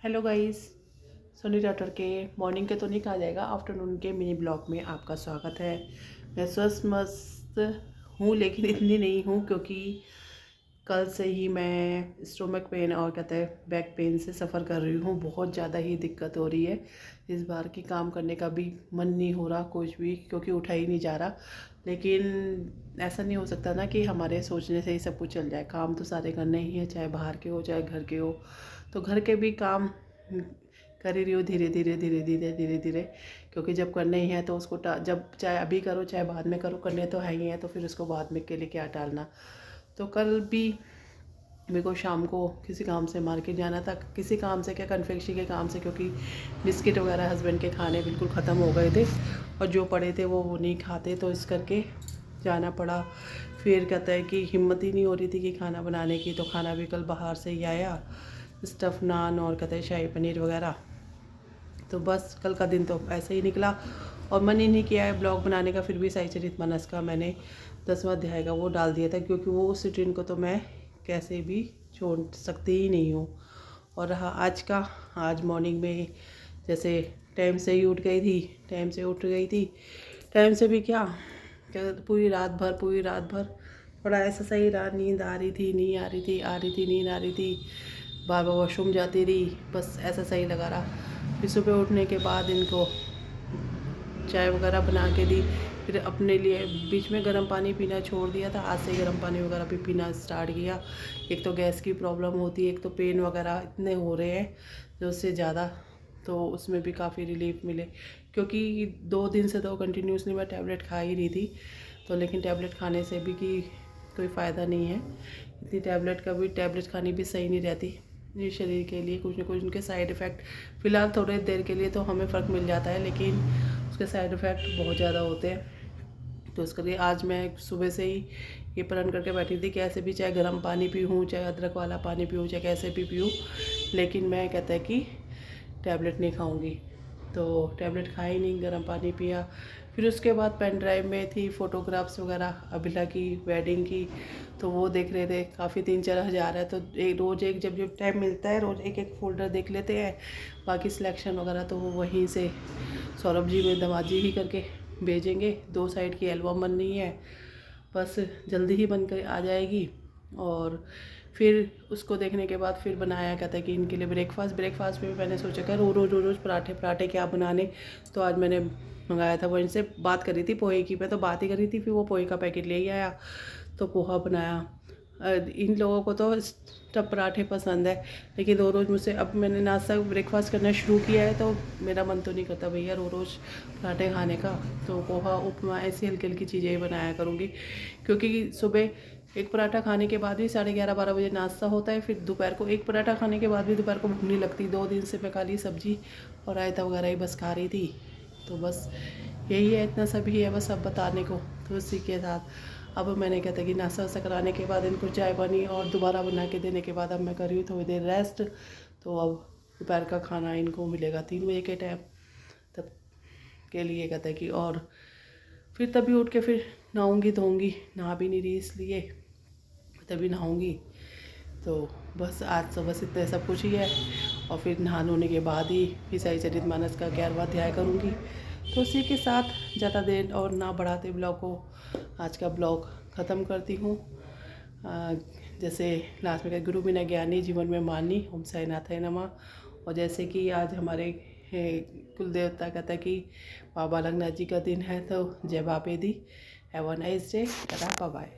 Hello guys, Soni daughter के morning के तो नहीं कहा जाएगा, आफ्टरनून के मिनी ब्लॉग में आपका स्वागत है। मैं स्वस्थ मस्त हूँ लेकिन इतनी नहीं हूँ क्योंकि कल से ही मैं स्टोमक पेन और कहते हैं बैक पेन से सफ़र कर रही हूँ। बहुत ज़्यादा ही दिक्कत हो रही है। इस बार की काम करने का भी मन नहीं हो रहा कुछ भी, क्योंकि उठा ही नहीं जा रहा। लेकिन ऐसा नहीं हो सकता ना कि हमारे सोचने से ही सब कुछ चल जाए। काम तो सारे करने ही है, चाहे बाहर के हो चाहे घर के हो। तो घर के भी काम कर ही रही हूँ धीरे धीरे धीरे धीरे धीरे धीरे, क्योंकि जब करने ही है तो उसको जब चाहे अभी करो चाहे बाद में करो, करने तो है ही है, तो फिर उसको बाद में के लिए क्या टालना। तो कल भी मेरे को शाम को किसी काम से मार्केट जाना था। किसी काम से क्या, कन्फेक्शनरी के काम से, क्योंकि बिस्किट वगैरह हस्बैंड के खाने बिल्कुल ख़त्म हो गए थे और जो पड़े थे वो नहीं खाते, तो इस करके जाना पड़ा। फिर कहता है कि हिम्मत ही नहीं हो रही थी कि खाना बनाने की, तो खाना भी कल बाहर से ही आया, स्टफ़ नान और कहते हैं शाही पनीर वगैरह। तो बस कल का दिन तो ऐसे ही निकला और मन ही नहीं किया है ब्लॉग बनाने का। फिर भी साईचरितमानस का मैंने 10वां अध्याय का वो डाल दिया था, क्योंकि वो उस रूटीन को तो मैं कैसे भी छोड़ सकती ही नहीं हूँ। और रहा आज का, आज मॉर्निंग में जैसे टाइम से ही उठ गई थी, टाइम से भी क्या क्या पूरी रात भर बड़ा ऐसा सही रहा। नींद आ रही थी, नहीं आ रही थी, आ रही थी, नींद आ रही थी, बार बार वॉशरूम जाती रही, बस ऐसा सही लगा रहा। फिर सुबह उठने के बाद इनको चाय वगैरह बना के दी। फिर अपने लिए बीच में गर्म पानी पीना छोड़ दिया था, आज से गर्म पानी वगैरह भी पीना स्टार्ट किया। एक तो गैस की प्रॉब्लम होती है, एक तो पेन वगैरह इतने हो रहे हैं जो उससे ज़्यादा, तो उसमें भी काफ़ी रिलीफ मिले। क्योंकि 2 दिन से तो कंटिन्यूसली मैं टैबलेट खा ही रही थी, तो लेकिन टैबलेट खाने से भी कि कोई फ़ायदा नहीं है। इतनी टैबलेट खानी भी सही नहीं रहती। ये शरीर के लिए कुछ ना कुछ उनके साइड इफ़ेक्ट, फ़िलहाल थोड़ी देर के लिए तो हमें फ़र्क मिल जाता है, लेकिन उसके साइड इफ़ेक्ट बहुत ज़्यादा होते हैं। तो इसके लिए आज मैं सुबह से ही ये प्लान करके बैठी थी कि ऐसे भी चाहे गर्म पानी पीऊँ, चाहे अदरक वाला पानी पीऊँ, चाहे कैसे भी पीऊँ, लेकिन मैं कहता है कि टैबलेट नहीं खाऊंगी। तो टैबलेट खाई नहीं, गर्म पानी पिया। फिर उसके बाद पेन ड्राइव में थी फ़ोटोग्राफ्स वगैरह अभिला की वेडिंग की, तो वो देख रहे थे। काफ़ी 3-4 हज़ार है, तो एक रोज़ एक जब जब टाइम मिलता है रोज़ एक एक फ़ोल्डर देख लेते हैं। बाकी सिलेक्शन वगैरह तो वो वहीं से सौरभ जी में दमाजी ही करके भेजेंगे। 2 साइड की एल्बम बननी है, बस जल्दी ही बन कर आ जाएगी। और फिर उसको देखने के बाद फिर बनाया, कहता है कि इनके लिए ब्रेकफास्ट में मैंने सोचा कि रोज़ पराठे क्या बनाने। तो आज मैंने मंगाया था, वो इनसे बात कर रही थी पोहे की, मैं तो बात ही कर रही थी, फिर वो पोहे का पैकेट ले ही आया तो पोहा बनाया। इन लोगों को तो स्टफ पराठे पसंद है, लेकिन रोज़ मुझसे, अब मैंने नाश्ता ब्रेकफास्ट करना शुरू किया है तो मेरा मन तो नहीं करता भैया रोज़ पराठे खाने का। तो पोहा उपमा ऐसी हल्की हल्की चीज़ें ही बनाया करूँगी, क्योंकि सुबह एक पराठा खाने के बाद भी 11:30-12 बजे नाश्ता होता है। फिर दोपहर को एक पराठा खाने के बाद भी दोपहर को भूख नहीं लगती। 2 दिन से मैं खाली सब्जी और रायता वगैरह ही बस खा रही थी। तो बस यही है, इतना सभी है बस अब बताने को। तो इसी के साथ अब मैंने कहता कि नाश्ता वास्ता कराने के बाद इनको चाय पानी और दोबारा बना के देने के बाद अब मैं कर रही हूँ थोड़ी देर रेस्ट। तो अब दोपहर का खाना इनको मिलेगा 3 बजे के टाइम, तब के लिए कहता है कि, और फिर तभी उठ के फिर नहाऊँगी धोऊँगी, नहा भी नहीं रही इसलिए तभी नहाऊँगी। तो बस आज तो बस इतना सब कुछ ही है। और फिर नहा धोने के बाद ही फिर साईचरितमानस का 11वां अध्याय करूँगी। तो उसी के साथ ज़्यादा देर और ना बढ़ाते ब्लॉग को, आज का ब्लॉग ख़त्म करती हूँ। जैसे लास्ट में गुरु बिना ज्ञानी जीवन में मानी, ओम साईनाथाय नमः। और जैसे कि आज हमारे कुल देवता कहता है कि बाबा बालकनाथ जी का दिन है, तो जय बाबे दी। Have a nice day, tata bye bye.